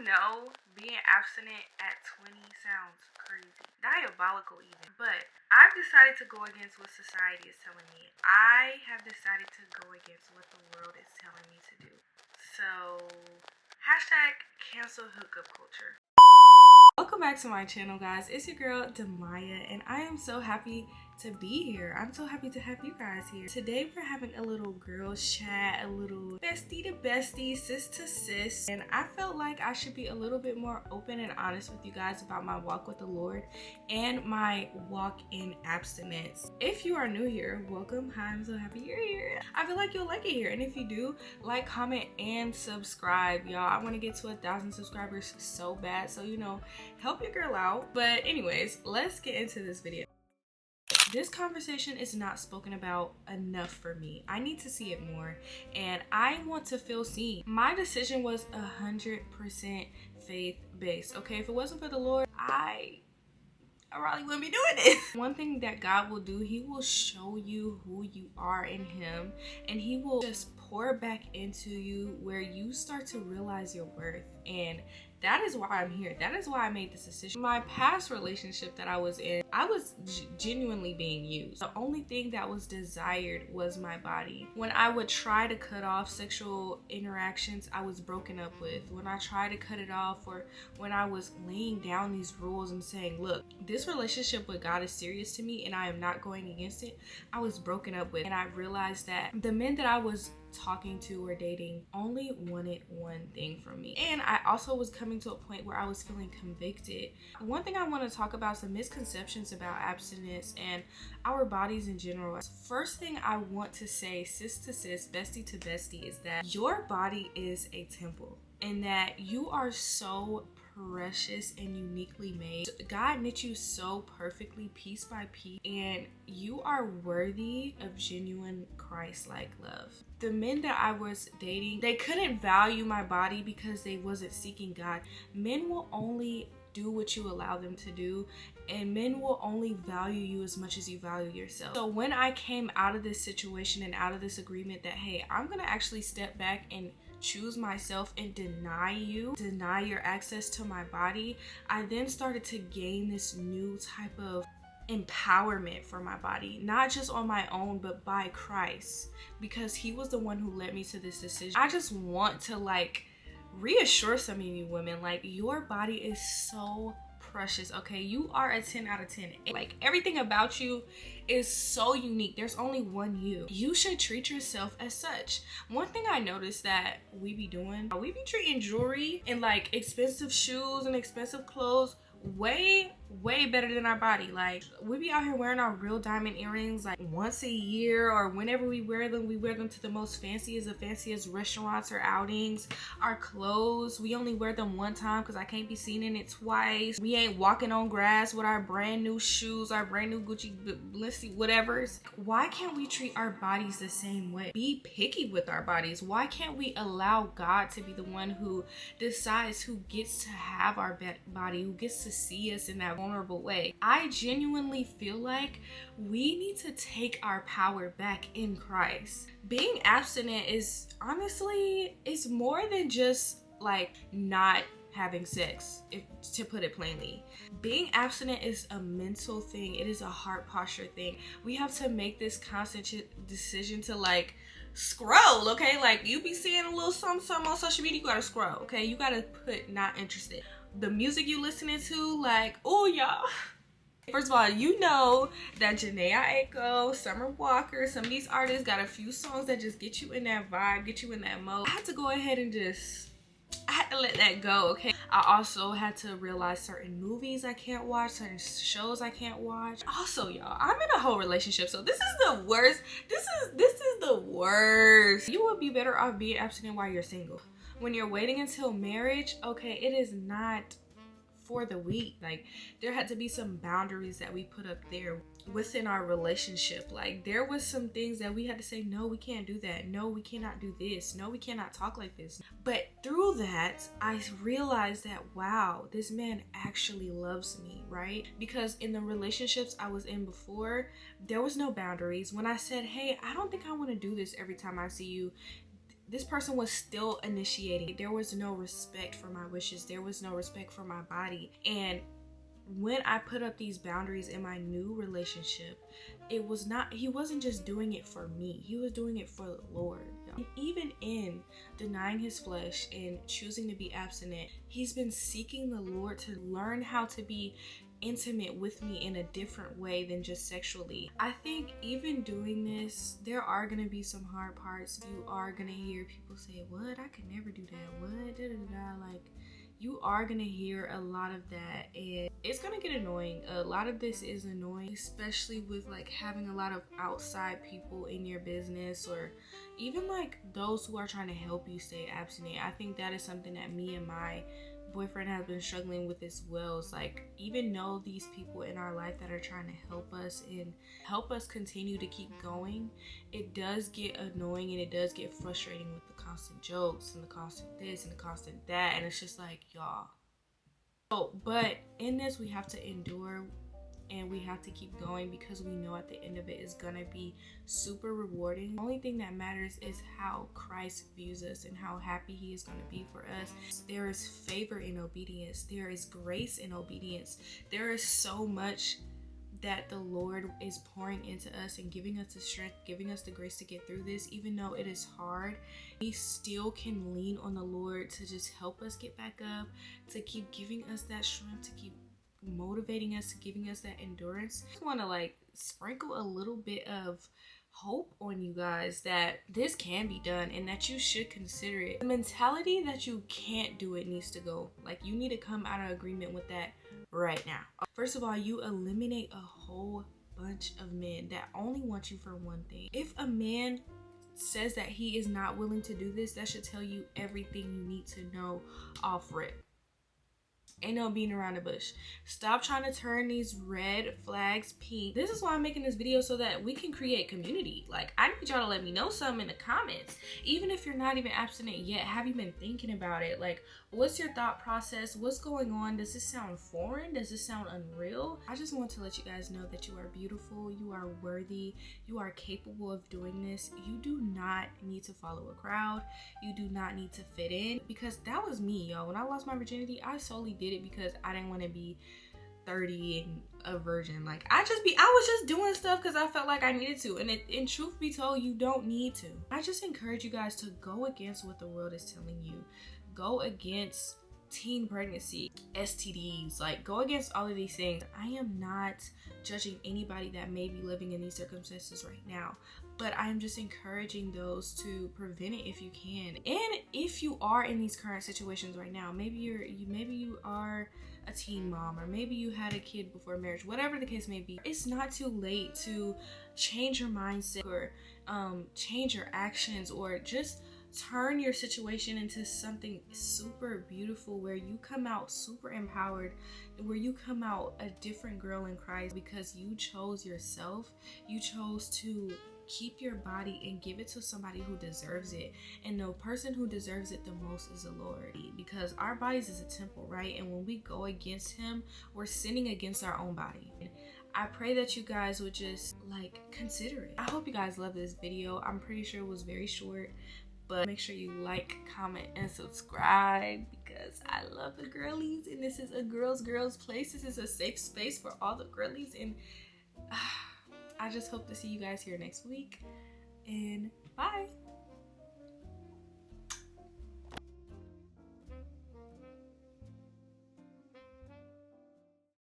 know being abstinent at 20 sounds crazy, diabolical even, but I've decided to go against what society is telling me. I have decided to go against what the world is telling me to do. So, hashtag cancel hookup culture. Welcome back to my channel, guys. It's your girl Demaya, and I am so happy to be here. I'm so happy to have you guys here. Today we're having a little girls chat, a little bestie to bestie, sis to sis, and I felt like I should be a little bit more open and honest with you guys about my walk with the Lord and my walk in abstinence. If you are new here, welcome. Hi, I'm so happy you're here. I feel like you'll like it here, and if you do, like, comment, and subscribe, y'all. I want to get to 1,000 subscribers so bad, so help your girl out. But anyways, let's get into this video. This conversation is not spoken about enough for me. I need to see it more, and I want to feel seen. My decision was 100% faith-based, okay? If it wasn't for the Lord, I probably wouldn't be doing this. One thing that God will do, he will show you who you are in him, and he will just pour back into you where you start to realize your worth. And that is why I'm here. That is why I made this decision. My past relationship that I was in, I was genuinely being used. The only thing that was desired was my body. When I would try to cut off sexual interactions, I was broken up with. When I tried to cut it off, or when I was laying down these rules and saying, look, this relationship with God is serious to me and I am not going against it, I was broken up with. And I realized that the men that I was talking to or dating only wanted one thing from me, and I also was coming to a point where I was feeling convicted. One thing I want to talk about, some misconceptions about abstinence and our bodies in general. First thing I want to say, sis to sis, bestie to bestie, is that your body is a temple and that you are so precious and uniquely made. God knit you so perfectly, piece by piece, and you are worthy of genuine Christ-like love. The men that I was dating, they couldn't value my body because they wasn't seeking God. Men will only do what you allow them to do, and men will only value you as much as you value yourself. So when I came out of this situation and out of this agreement that, hey, I'm gonna actually step back and choose myself and deny your access to my body, I then started to gain this new type of empowerment for my body, not just on my own, but by Christ, because he was the one who led me to this decision. I just want to reassure some of you women, your body is so precious, okay? You are a 10 out of 10. Everything about you is so unique. There's only one you. You should treat yourself as such. One thing I noticed that we be treating jewelry and expensive shoes and expensive clothes way better than our body. We be out here wearing our real diamond earrings once a year, or whenever we wear them to the most fanciest of fanciest restaurants or outings. Our clothes, we only wear them one time because I can't be seen in it twice. We ain't walking on grass with our brand new shoes, our brand new Gucci, Balenciaga, whatever's. Why can't we treat our bodies the same way? Be picky with our bodies. Why can't we allow God to be the one who decides who gets to have our body, who gets to see us in that vulnerable way? I genuinely feel like we need to take our power back in Christ. Being abstinent is honestly, it's more than just not having sex, to put it plainly. Being abstinent is a mental thing. It is a heart posture thing. We have to make this constant decision to scroll, okay? You be seeing a little something on social media, you gotta scroll, okay? You gotta put not interested. The music you listening to, oh y'all. First of all, you know that Janae Aiko, Summer Walker, some of these artists got a few songs that just get you in that vibe, get you in that mode. I had to go ahead and I had to let that go, okay? I also had to realize certain movies I can't watch, certain shows I can't watch. Also, y'all, I'm in a whole relationship, so this is the worst. This is the worst. You would be better off being abstinent while you're single. When you're waiting until marriage, okay, it is not for the weak. There had to be some boundaries that we put up there within our relationship. There was some things that we had to say, no, we can't do that. No, we cannot do this. No, we cannot talk like this. But through that, I realized that, wow, this man actually loves me, right? Because in the relationships I was in before, there was no boundaries. When I said, hey, I don't think I want to do this every time I see you, this person was still initiating. There was no respect for my wishes. There was no respect for my body. And when I put up these boundaries in my new relationship, he wasn't just doing it for me. He was doing it for the Lord. And even in denying his flesh and choosing to be abstinent, he's been seeking the Lord to learn how to be intimate with me in a different way than just sexually. I think even doing this, there are gonna be some hard parts. You are gonna hear people say, what? I could never do that. What? Da, da, da. Like, you are gonna hear a lot of that, and it's gonna get annoying. A lot of this is annoying, especially with like having a lot of outside people in your business, or even like those who are trying to help you stay abstinent. I think that is something that me and my boyfriend has been struggling with as well. It's like, even though these people in our life that are trying to help us and help us continue to keep going, it does get annoying and it does get frustrating with the constant jokes and the constant this and the constant that, and it's just like, y'all. Oh, but in this we have to endure and we have to keep going, because we know at the end of it is gonna be super rewarding. The only thing that matters is how Christ views us and how happy he is gonna be for us. There is favor in obedience. There is grace in obedience. There is so much that the Lord is pouring into us and giving us the strength, giving us the grace to get through this. Even though it is hard, we still can lean on the Lord to just help us get back up, to keep giving us that strength, to keep motivating us, giving us that endurance. I just want to like sprinkle a little bit of hope on you guys that this can be done and that you should consider it. The mentality that you can't do it needs to go. Like, you need to come out of agreement with that right now. First of all, you eliminate a whole bunch of men that only want you for one thing. If a man says that he is not willing to do this, that should tell you everything you need to know off rip. Ain't no beating around the bush. Stop trying to turn these red flags pink. This is why I'm making this video, so that we can create community. Like, I need y'all to let me know something in the comments. Even if you're not even abstinent yet, have you been thinking about it? Like, what's your thought process? What's going on? Does this sound foreign? Does this sound unreal? I just want to let you guys know that you are beautiful, you are worthy, you are capable of doing this. You do not need to follow a crowd. You do not need to fit in, because that was me, yo. When I lost my virginity, I solely did it because I didn't want to be 30 and a virgin. Like, I was just doing stuff because I felt like I needed to, and in truth be told, you don't need to. I just encourage you guys to go against what the world is telling you. Go against teen pregnancy, STDs, like, go against all of these things. I am not judging anybody that may be living in these circumstances right now, but I'm just encouraging those to prevent it if you can. And if you are in these current situations right now, maybe you are a teen mom, or maybe you had a kid before marriage, whatever the case may be, it's not too late to change your mindset, or change your actions, or just turn your situation into something super beautiful, where you come out super empowered, where you come out a different girl in Christ, because you chose yourself. You chose to keep your body and give it to somebody who deserves it, and the person who deserves it the most is the Lord, because our bodies is a temple, right? And when we go against him, we're sinning against our own body. I pray that you guys would just like consider it. I hope you guys love this video. I'm pretty sure it was very short, but make sure you like, comment, and subscribe, because I love the girlies, and this is a girls place. This is a safe space for all the girlies, and I just hope to see you guys here next week, and bye.